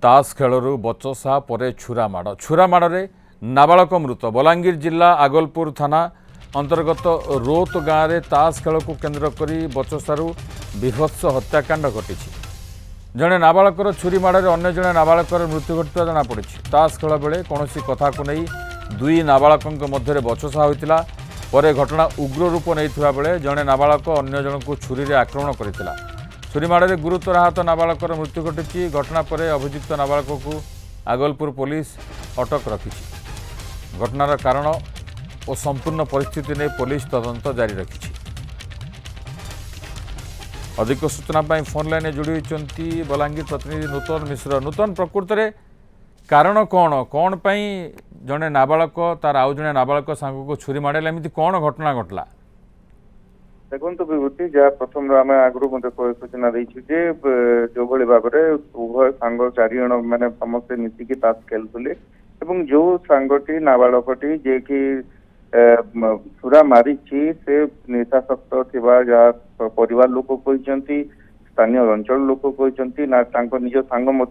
ताश खेलू बचसा पर छुरामाड़े नाबालक मृत बलांगीर जिला आगलपुर थाना अंतर्गत रोत गाँव में ताश खेल को केन्द्र कर बचसारू विभत्स हत्याकांड घटी जड़े नाबालकर छुरी माड़े अन्य जड़े नाबालकर मृत्यु घटता जमापड़ी ताश खेल बेले कौन कथा को नहीं दुई नाबालकों मध्य बचसा होता पर घटना उग्र रूप नहीं बेले जड़े नाबालक अन्य जन को छुरी आक्रमण करता छुरीमाड़े गुरुतर आहत नाबालकर मृत्यु घटी घटना पर अभियुक्त नाबालक को आगलपुर पुलिस अटक रखी घटनार कारण और संपूर्ण परिस्थिति ने पुलिस तदंत जारी रखी अधिक सूचना फोन लाइन जोड़ी होती बलांगीर प्रतिनिधि नूतन मिश्र नूतन प्रकृत में कारण कौन कौन पाई जड़े नाबालक तार आउ जड़े नाबालक सांग को छुरी माड़े एमती कौन घटना घटला देखो विभूति जहाँ प्रथम आम आगु मत सूचना देचु जो भाई भाव में उभय सांग चारिजण मैंने समस्ते मिसिकी ताश खेलुले जो सांगटी नाबालकटी जे कि छुरा मारी से निशाशक्त थिबा जहाँ परिवार लोक कहते स्थानीय अंचल लोक कहते ना निज सांग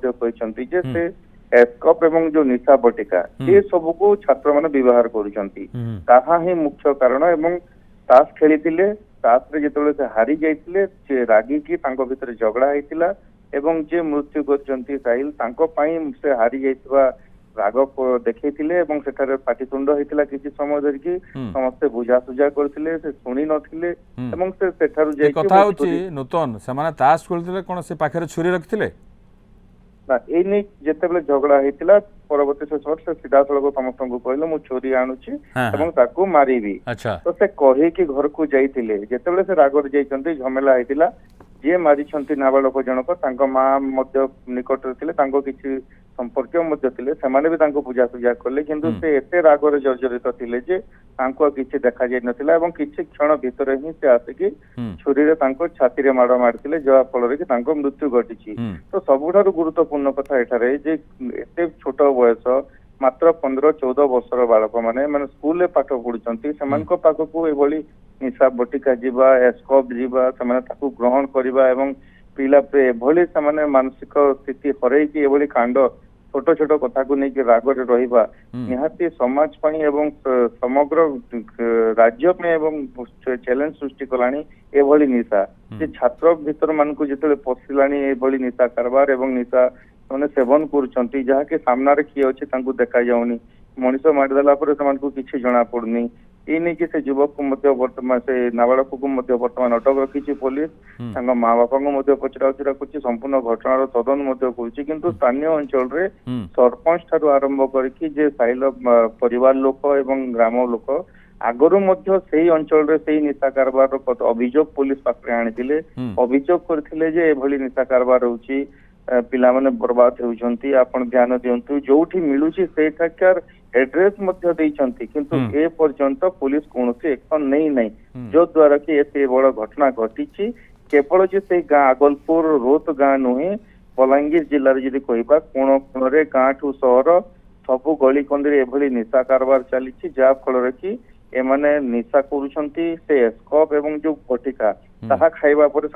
जे से एस्कप एवं जो निशा बटिका ये सब को छात्र मैंने व्यवहार करा ही मुख्य कारण एवं ताश खेली ताशरे जिते से हारी जाते रागिकी भितर झगड़ा होता एवं जे मृत्यु कर साहिल से हारी जाइथिबा राग देखते पाटितुंड होता किसी समय धरिकी समस्ते बुझासुझा करते शुणी नथिले एवं से कथा नूतन से ताश खेलुले कौन से पाखे छुरी रखिले ना ये जिते झगड़ा होता परवर्ती समय से सीधा सड़क समस्त को कहले मु छुरी आणुची मारिबी तो से कही घर को जाइए जिते से रागर जाइए झमेला होता जे मारी नाबालक जनक माँ निकट किसी संपर्क से बुझासुझा कले किंतु से एते रागर जर्जरित थे जे किसी देखा जाई नथिला किसी क्षण भितर ही से आसिकी छुरी छाती माड़ मारते जहा फल कि मृत्यु घटी तो सबुठारु गुरुत्वपूर्ण कथा एठारे जे एते छोट बयस मात्र 15-14 वर्षर बालक मैंने स्कूल पाठ पढ़ुंट से पाखक ये निशा बटिका जीवा एस्कप जीवा से ग्रहण करवा पिला एभली से मानसिक स्थिति हरैकी ये कांड छोट छोट कथा को लेकिन रागरे रहा निहाती समाज एवं समग्र राज्य में चैलेंज सृष्टि कलानी एभली निशा जे छात्र भीतर मान को जिते पशिलानी एभली निशा कारबार एवं निशा मैंने सेवन करुँच जहाँकि सामने किए अच्छे देखा जाऊनी मनीष मारिदेला किसी जना पड़नी ये नहीं कि से युवक को वर्तमान से नाबालक को वर्तमान अटक रखी पुलिस माँ बापा को पचरा उचरा कर संपूर्ण घटनार तदंत कर स्थानीय अंचल सरपंच ठारू आरंभ करके साहिल परिवार लोक एवं ग्राम लोक आगरू से अंचल से निशा कारबार अभियोग पुलिस पाखे आनी अभियोग करते निशा कारबार होची पिला माने बर्बाद होउछंती आपण ध्यान दियंतु जोठी मिलुची सेठाकार एड्रेस मध्य देइछंती किंतु ए पर्यंत पुलिस कोनोसी एक्शन नहीं जो द्वारा कि एते बड़ घटना घटीची केवल जे से गाँ आगलपुर रोत गाँ नुहे बलांगीर जिल्ला रे जदि कहबा कोन कोन रे गाँ ठू शहर सबु गली कंदी एभली निशा कारबार चलीची जा फल रे कि एमाने निशा करूछंती से एस्कप एवं जो बटिका ताहा खाइबा पर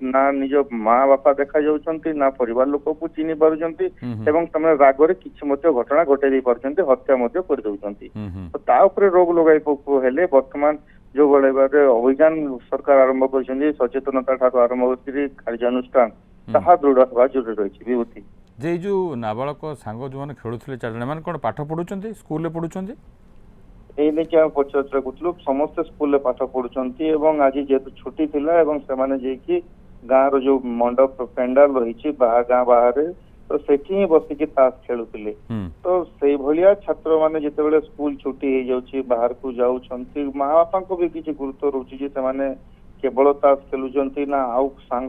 ना निज माँ बापा देखा जाउछंती ना परिवार लोक को चिनी पारुछंती एवं समय रागरे किछि मध्य घटना घटे दे पारुछंती हत्या मध्य कर दउछंती तो ता ऊपर रोग लगाई पको हेले वर्तमान जो बड़े अभियान सरकार आरंभ करछंती सचेतनता ठाकु आरंभ करी कार्यानुष्ठान ताहा दृढ़ होबा जरूरी रहिछि विभूति जे जो नाबालक सांग जो माने खेलुथले चार जण माने कोन पाठ पढुछंती स्कूल रे पढुछंती ये पचरा करूँ समस्त स्कूल पाठ पढ़ुंट आज जेहेतु छुट्टी थिला से गाँव जो मंडप पेंडाल रही गाँ बाहर तो सेठी बसिकी ताश खेलुले तो से भाया छात्र मैंने जिते स्कूल छुट्टी हो जाऊँगी बाहर को जाऊँ माँ बापा को भी किसी गुरुत्व रोचे से केवल ताश खेलुंट ना आउ सांग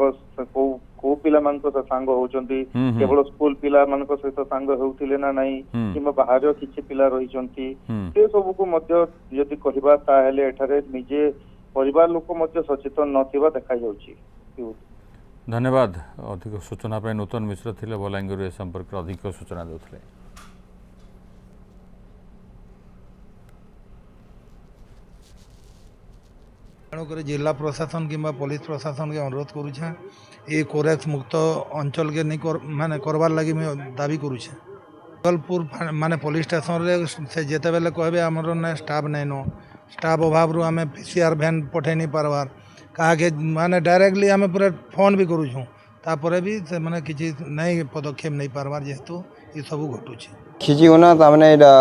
को पिला सांग होती केवल स्कूल पिला सहित सांग होते ना नहीं कि बाहर किसी पिला रही सब को जदि कहबा ताहेले एठारे निजे परिवार लोक सचेतन नथिबा देखा जाउची। धन्यवाद अधिक सूचना नूतन मिश्र थिले बलांगीर ए संपर्क अधिक सूचना देउथले। तेणुक जिला प्रशासन किंबा पुलिस प्रशासन के अनुरोध करुछे ये कोरेक्स मुक्त अंचल के नहीं माने करवार लगी मैं दाबी करुछे। जबलपुर माने पुलिस स्टेशन रे से जेते बेले कहबे हमर ने स्टाफ नहीं नो स्टाफ अभाव रु आमे पीसीआर वैन पठे नहीं पारबार कहा के माने डायरेक्टली आमे पूरा फोन भी करुछू तापरे भी से माने किछि नहीं पदक्षेप नहीं पारबार जेहेतु ये सब घटुछे खिची ना तामने एटा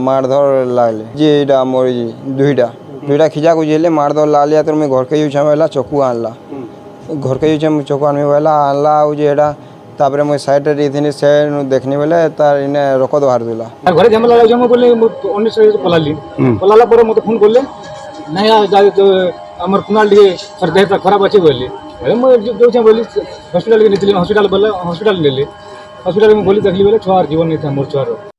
मारधर लागले जे एटा मोर दुईटा खिजा को जेले मारधर लागले तो मैं घर के यूज हमेला चक्कू आनला घर के यूज हम चक्कू आनमे वाला आनला उ जे एटा तापरे मैं साइड रे इथिने से देखनी बेले तार इने रकद बाहर देला घरे झमेला लागो हम बोले अन्य से पलाला पर मते फोन करले नहीं जा हमर कुनाल दिए सर देह खराब अछि बोली मैं जो छ बोली हॉस्पिटल के नितली हॉस्पिटल बोले हॉस्पिटल नेले हॉस्पिटल में बोली देखली बोले छुआर जीवन नहीं था मोर छुआर